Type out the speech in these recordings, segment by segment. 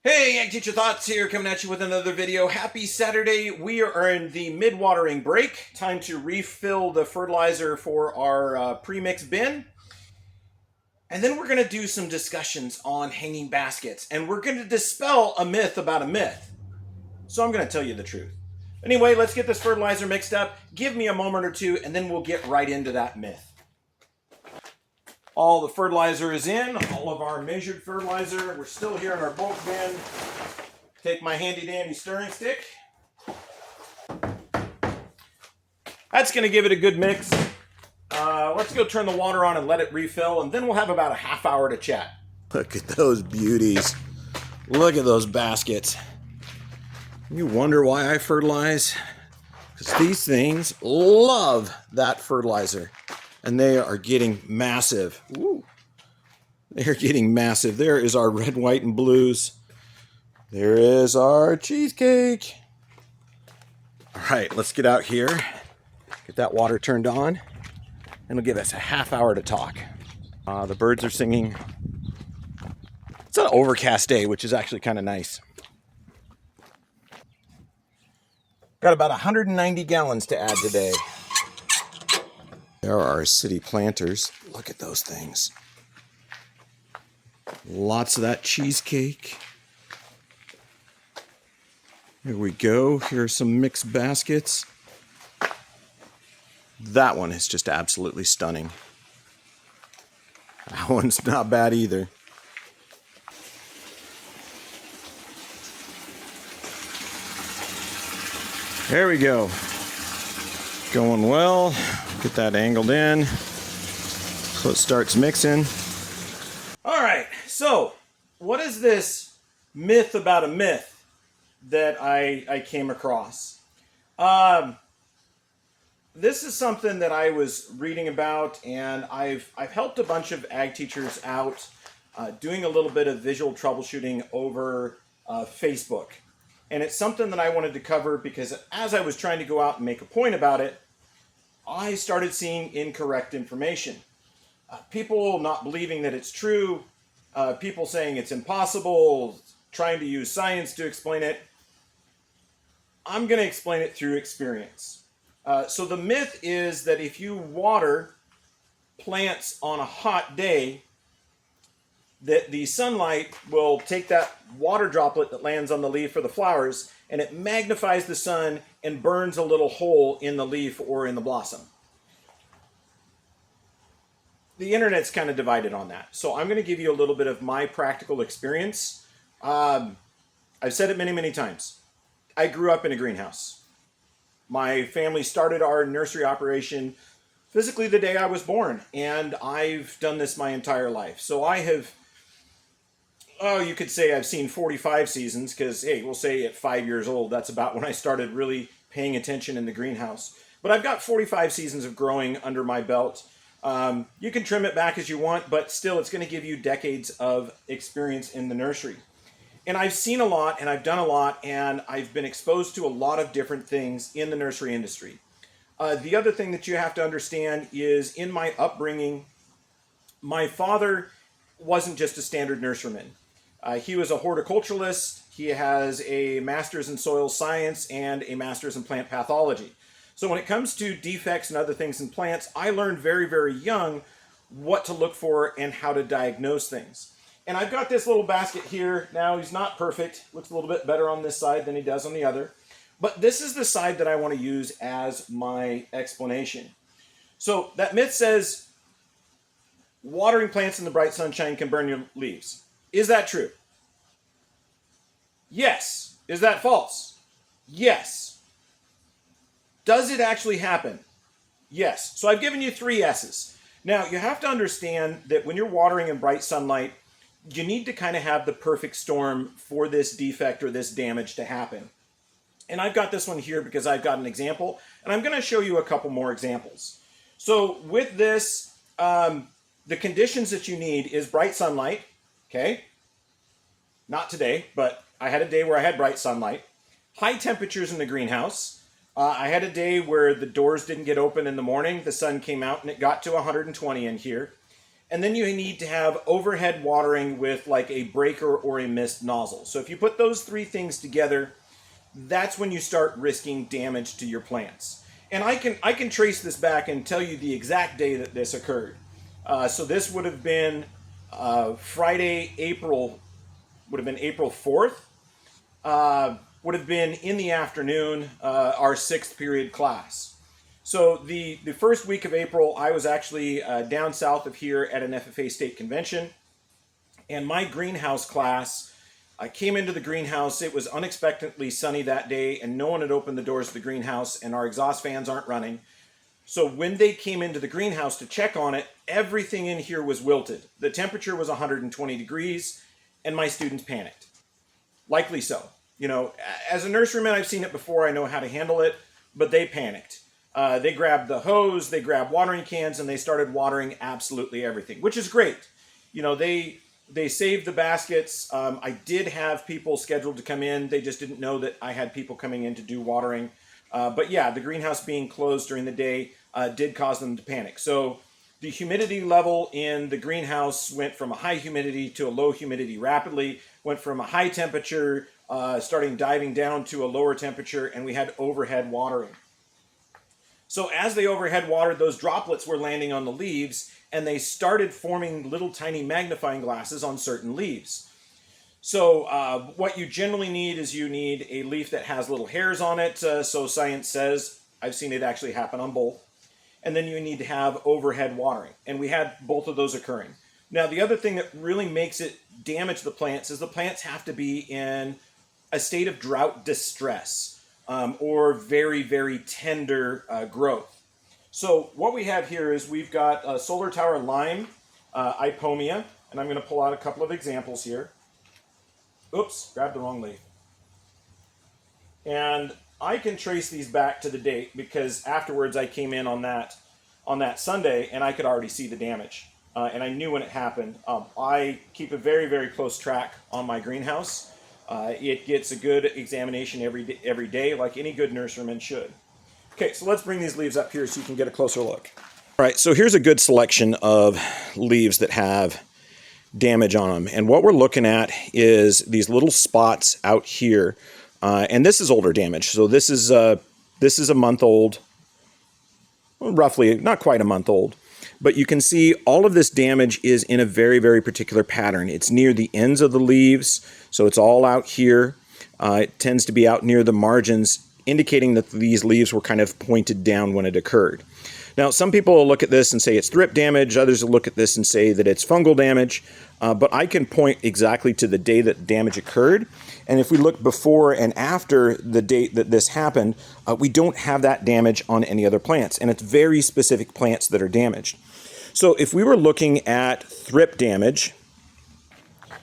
Hey, Ag Teacher Thoughts here, coming at you with another video. Happy Saturday. We are in the mid-watering break. Time to refill the fertilizer for our pre-mix bin. And then we're going to do some discussions on hanging baskets. And we're going to dispel a myth about a myth. So I'm going to tell you the truth. Anyway, let's get this fertilizer mixed up. Give me a moment or two, and then we'll get right into that myth. All the fertilizer is in, all of our measured fertilizer. We're still here in our bulk bin. Take my handy dandy stirring stick. That's going to give it a good mix. Let's go turn the water on and let it refill, and then we'll have about a half hour to chat. Look at those beauties. Look at those baskets. You wonder why I fertilize? Because these things love that fertilizer. And they are getting massive. Ooh. They're getting massive. There is our red, white, and blues. There is our cheesecake. All right, let's get out here. Get that water turned on. And it'll give us a half hour to talk. The birds are singing. It's an overcast day, which is actually kind of nice. Got about 190 gallons to add today. There are our city planters. Look at those things. Lots of that cheesecake. Here we go. Here are some mixed baskets. That one is just absolutely stunning. That one's not bad either. There we go. Going well. Get that angled in so it starts mixing. All right, so what is this myth about a myth that I came across? This is something that I was reading about, and I've helped a bunch of ag teachers out doing a little bit of visual troubleshooting over Facebook. And it's something that I wanted to cover because as I was trying to go out and make a point about it, I started seeing incorrect information. People not believing that it's true, people saying it's impossible, trying to use science to explain it. I'm going to explain it through experience. So the myth is that if you water plants on a hot day, that the sunlight will take that water droplet that lands on the leaf or the flowers, and it magnifies the sun and burns a little hole in the leaf or in the blossom. The internet's kind of divided on that. So I'm going to give you a little bit of my practical experience. I've said it many, many times. I grew up in a greenhouse. My family started our nursery operation physically the day I was born, and I've done this my entire life. So I have, you could say I've seen 45 seasons because, hey, we'll say at 5 years old, that's about when I started really paying attention in the greenhouse. But I've got 45 seasons of growing under my belt. You can trim it back as you want, but still it's going to give you decades of experience in the nursery. And I've seen a lot, and I've done a lot, and I've been exposed to a lot of different things in the nursery industry. The other thing that you have to understand is in my upbringing, my father wasn't just a standard nurseryman. He was a horticulturalist. He has a master's in soil science and a master's in plant pathology. So when it comes to defects and other things in plants, I learned very, very young what to look for and how to diagnose things. And I've got this little basket here. Now, he's not perfect. Looks a little bit better on this side than he does on the other. But this is the side that I want to use as my explanation. So that myth says watering plants in the bright sunshine can burn your leaves. Is that true? Yes. Is that false? Yes. Does it actually happen? Yes. So I've given you 3 S's. Now, you have to understand that when you're watering in bright sunlight, you need to kind of have the perfect storm for this defect or this damage to happen. And I've got this one here because I've got an example, and I'm going to show you a couple more examples. So with this, the conditions that you need is bright sunlight, okay? Not today, but I had a day where I had bright sunlight. High temperatures in the greenhouse. I had a day where the doors didn't get open in the morning. The sun came out and it got to 120 in here. And then you need to have overhead watering with like a breaker or a mist nozzle. So if you put those three things together, that's when you start risking damage to your plants. And I can trace this back and tell you the exact day that this occurred. So this would have been Friday, would have been April 4th. Would have been in the afternoon, our sixth period class. So the first week of April, I was actually down south of here at an FFA state convention. And my greenhouse class, I came into the greenhouse. It was unexpectedly sunny that day, and no one had opened the doors of the greenhouse, and our exhaust fans aren't running. So when they came into the greenhouse to check on it, everything in here was wilted. The temperature was 120 degrees, and my students panicked. Likely so. You know, as a nurseryman, I've seen it before. I know how to handle it, but they panicked. They grabbed the hose, they grabbed watering cans, and they started watering absolutely everything, which is great. You know, they saved the baskets. I did have people scheduled to come in. They just didn't know that I had people coming in to do watering. But yeah, the greenhouse being closed during the day did cause them to panic. So the humidity level in the greenhouse went from a high humidity to a low humidity rapidly, went from a high temperature, starting diving down to a lower temperature, and we had overhead watering. So as they overhead watered, those droplets were landing on the leaves, and they started forming little tiny magnifying glasses on certain leaves. So what you generally need is you need a leaf that has little hairs on it. So science says, I've seen it actually happen on both. And then you need to have overhead watering. And we had both of those occurring. Now, the other thing that really makes it damage the plants is the plants have to be in a state of drought distress. Or very, very tender growth. So what we have here is we've got a solar tower lime, Ipomia, and I'm going to pull out a couple of examples here. Oops, grabbed the wrong leaf. And I can trace these back to the date because afterwards I came in on that Sunday and I could already see the damage. And I knew when it happened. I keep a very, very close track on my greenhouse. It gets a good examination every day, like any good nurseryman should. Okay, so let's bring these leaves up here so you can get a closer look. All right, so here's a good selection of leaves that have damage on them. And what we're looking at is these little spots out here. And this is older damage. So this is a month old, well, roughly, not quite a month old. But you can see all of this damage is in a very, very particular pattern. It's near the ends of the leaves, so it's all out here. It tends to be out near the margins, indicating that these leaves were kind of pointed down when it occurred. Now, some people will look at this and say it's thrip damage. Others will look at this and say that it's fungal damage. But I can point exactly to the day that damage occurred. And if we look before and after the date that this happened, we don't have that damage on any other plants. And it's very specific plants that are damaged. So if we were looking at thrip damage,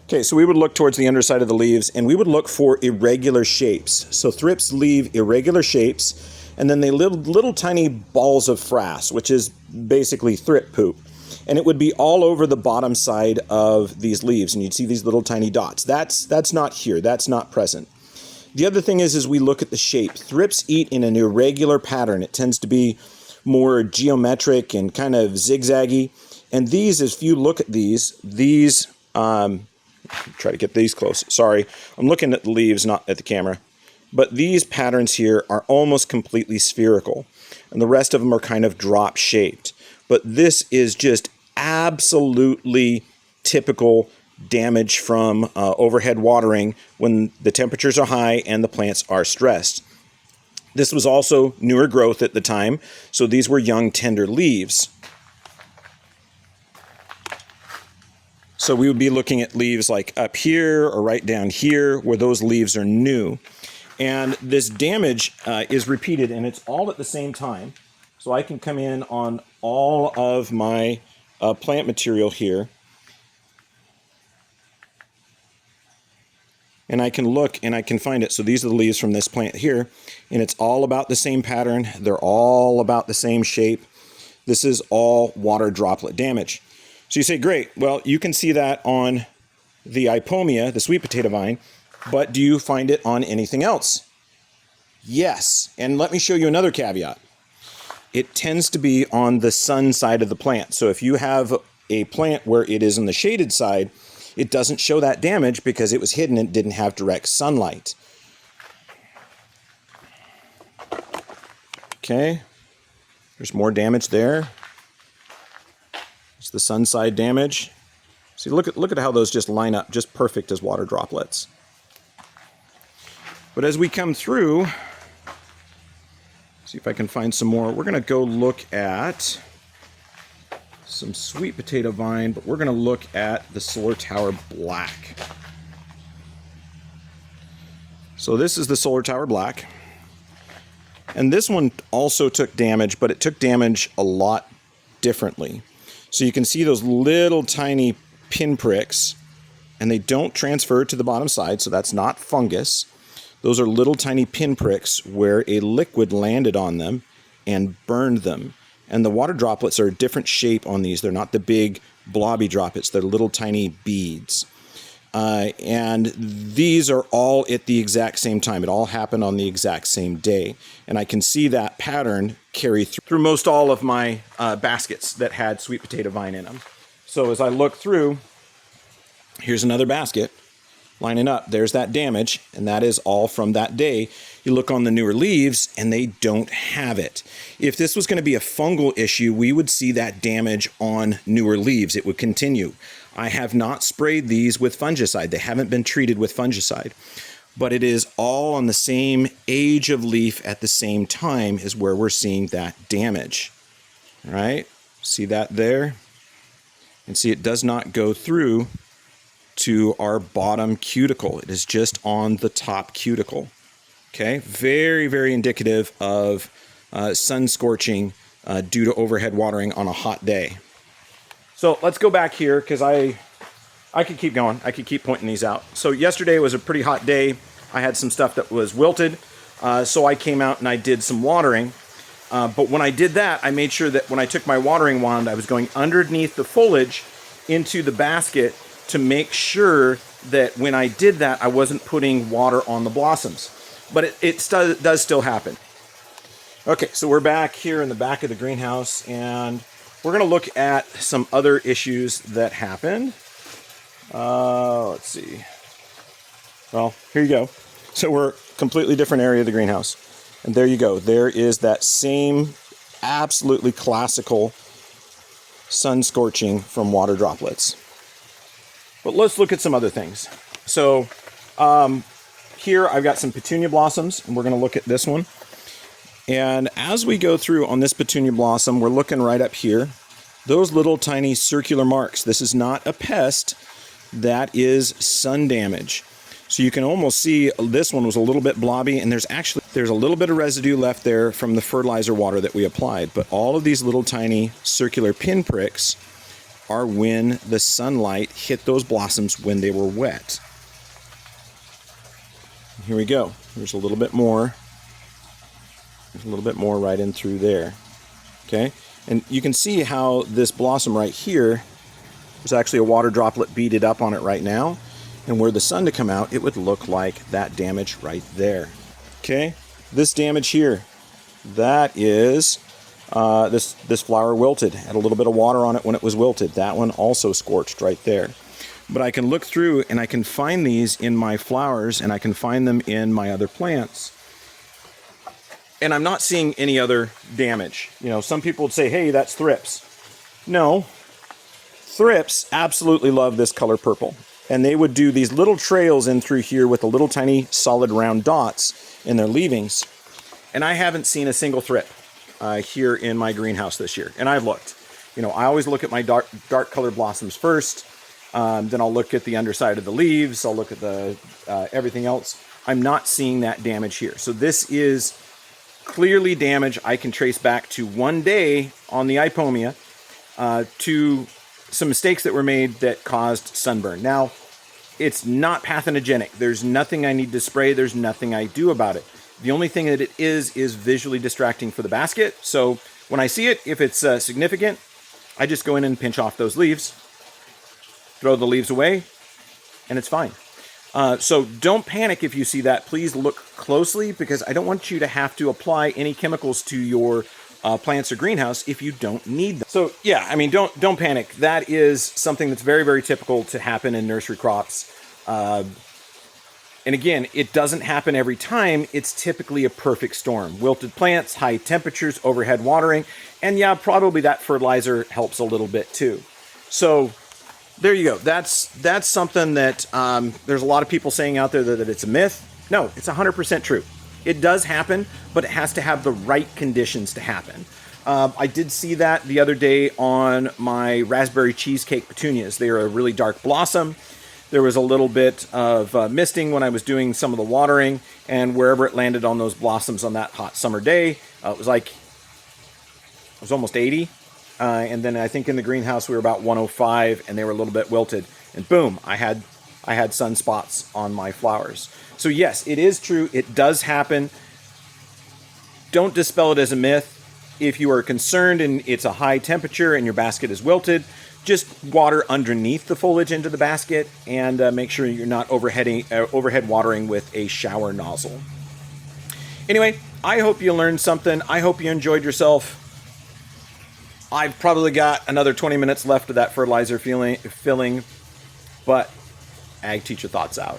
okay, so we would look towards the underside of the leaves and we would look for irregular shapes. So thrips leave irregular shapes, and then they little tiny balls of frass, which is basically thrip poop. And it would be all over the bottom side of these leaves, and you'd see these little tiny dots. That's not here. That's not present. The other thing is we look at the shape. Thrips eat in an irregular pattern. It tends to be more geometric and kind of zigzaggy. And these, if you look at these, try to get these close. Sorry, I'm looking at the leaves, not at the camera. But these patterns here are almost completely spherical. And the rest of them are kind of drop shaped. But this is just absolutely typical damage from overhead watering when the temperatures are high and the plants are stressed. This was also newer growth at the time, so these were young, tender leaves. So we would be looking at leaves like up here or right down here where those leaves are new. And this damage is repeated, and it's all at the same time. So I can come in on all of my plant material here. And I can look and I can find it. So these are the leaves from this plant here. And it's all about the same pattern. They're all about the same shape. This is all water droplet damage. So you say, great. Well, you can see that on the Ipomia, the sweet potato vine. But do you find it on anything else? Yes. And let me show you another caveat. It tends to be on the sun side of the plant. So if you have a plant where it is on the shaded side, it doesn't show that damage because it was hidden and didn't have direct sunlight. Okay, there's more damage there. It's the sun side damage. See, look at how those just line up just perfect as water droplets. But as we come through, see if I can find some more. We're going to go look at some sweet potato vine, but we're going to look at the Solar Tower Black. So this is the Solar Tower Black. And this one also took damage, but it took damage a lot differently. So you can see those little tiny pinpricks, and they don't transfer to the bottom side, so that's not fungus. Those are little tiny pinpricks where a liquid landed on them and burned them. And the water droplets are a different shape on these. They're not the big blobby droplets. They're little tiny beads. And these are all at the exact same time. It all happened on the exact same day. And I can see that pattern carry through most all of my baskets that had sweet potato vine in them. So as I look through, here's another basket lining up. There's that damage, and that is all from that day. You look on the newer leaves, and they don't have it. If this was going to be a fungal issue, we would see that damage on newer leaves. It would continue. I have not sprayed these with fungicide. They haven't been treated with fungicide. But it is all on the same age of leaf at the same time is where we're seeing that damage. All right? See that there? And see, it does not go through to our bottom cuticle. It is just on the top cuticle. Okay, very, very indicative of sun scorching due to overhead watering on a hot day. So let's go back here because I could keep going. I could keep pointing these out. So yesterday was a pretty hot day. I had some stuff that was wilted. So I came out and I did some watering. But when I did that, I made sure that when I took my watering wand, I was going underneath the foliage into the basket to make sure that when I did that, I wasn't putting water on the blossoms. But it does still happen. Okay, so we're back here in the back of the greenhouse, and we're going to look at some other issues that happened. Let's see. Well, here you go. So we're a completely different area of the greenhouse. And there you go. There is that same absolutely classical sun scorching from water droplets. But let's look at some other things. So here I've got some petunia blossoms, and we're going to look at this one. And as we go through on this petunia blossom, we're looking right up here. Those little tiny circular marks. This is not a pest. That is sun damage. So you can almost see this one was a little bit blobby, and there's a little bit of residue left there from the fertilizer water that we applied. But all of these little tiny circular pinpricks are when the sunlight hit those blossoms when they were wet. Here we go. There's a little bit more. There's a little bit more right in through there. Okay? And you can see how this blossom right here, there's actually a water droplet beaded up on it right now. And were the sun to come out, it would look like that damage right there. Okay? This damage here, that is this flower wilted. Had a little bit of water on it when it was wilted. That one also scorched right there. But I can look through and I can find these in my flowers, and I can find them in my other plants. And I'm not seeing any other damage. You know, some people would say, hey, that's thrips. No, thrips absolutely love this color purple. And they would do these little trails in through here with the little tiny solid round dots in their leavings. And I haven't seen a single thrip here in my greenhouse this year. And I've looked. You know, I always look at my dark colored blossoms first. Then I'll look at the underside of the leaves. I'll look at the everything else. I'm not seeing that damage here. So this is clearly damage I can trace back to one day on the Ipomia to some mistakes that were made that caused sunburn. Now, it's not pathogenic. There's nothing I need to spray. There's nothing I do about it. The only thing that it is visually distracting for the basket. So when I see it, if it's significant, I just go in and pinch off those leaves, throw the leaves away, and it's fine. So don't panic if you see that. Please look closely, because I don't want you to have to apply any chemicals to your plants or greenhouse if you don't need them. So yeah, I mean, don't panic. That is something that's very, very typical to happen in nursery crops. And again, it doesn't happen every time. It's typically a perfect storm. Wilted plants, high temperatures, overhead watering, and yeah, probably that fertilizer helps a little bit too. So there you go. That's something that there's a lot of people saying out there that it's a myth. No, it's 100% true. It does happen, but it has to have the right conditions to happen. I did see that the other day on my raspberry cheesecake petunias. They are a really dark blossom. There was a little bit of misting when I was doing some of the watering, and wherever it landed on those blossoms on that hot summer day, it was almost 80. And then I think in the greenhouse we were about 105, and they were a little bit wilted. And boom, I had sunspots on my flowers. So yes, it is true. It does happen. Don't dispel it as a myth. If you are concerned and it's a high temperature and your basket is wilted, just water underneath the foliage into the basket, and make sure you're not overhead watering with a shower nozzle. Anyway, I hope you learned something. I hope you enjoyed yourself. I've probably got another 20 minutes left of that fertilizer filling, but Ag Teacher Thoughts out.